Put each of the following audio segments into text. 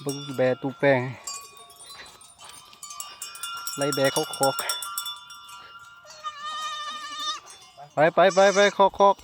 บึงแบตูแปงไล่แบเขาคอกไปคอก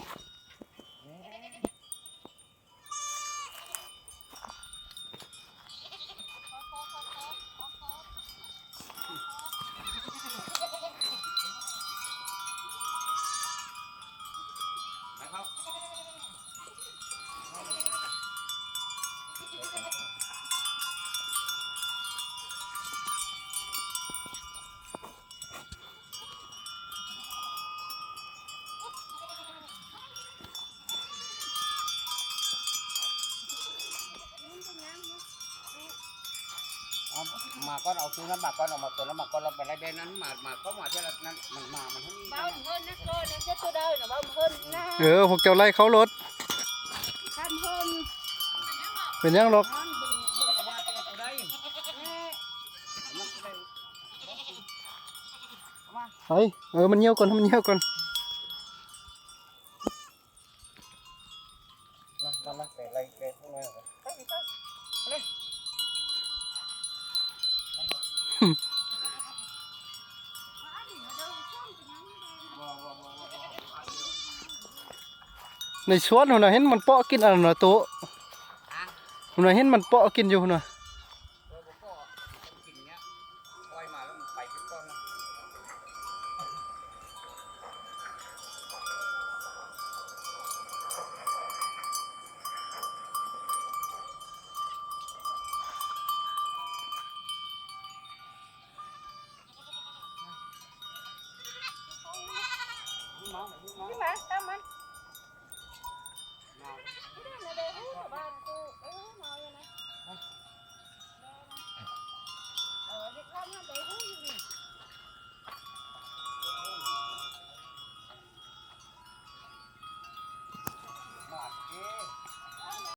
มาก้อนเอาตัวน้ำหมักก้อนออกมาตัวน้ำหมักก้อนเราไปไล่เบนนั้นมาก็มาที่นั้นมันให้เบาเพิ่นนะโลนึงจะตัวเดินนะเบาเพิ่นนะ พวกเจ้าไล่เขารถ ท่านเพิ่น เป็นยังหรอกไปมันเหี่ยวก่อนมันเหี่ยวก่อนมาไปไล่เบนพวกนี้ในสวนหัวน่ะเห็นมันเปาะกินอะไรหน่อยโตหัวน่ะเห็นมันเปาะกินอยู่หัวน่ะ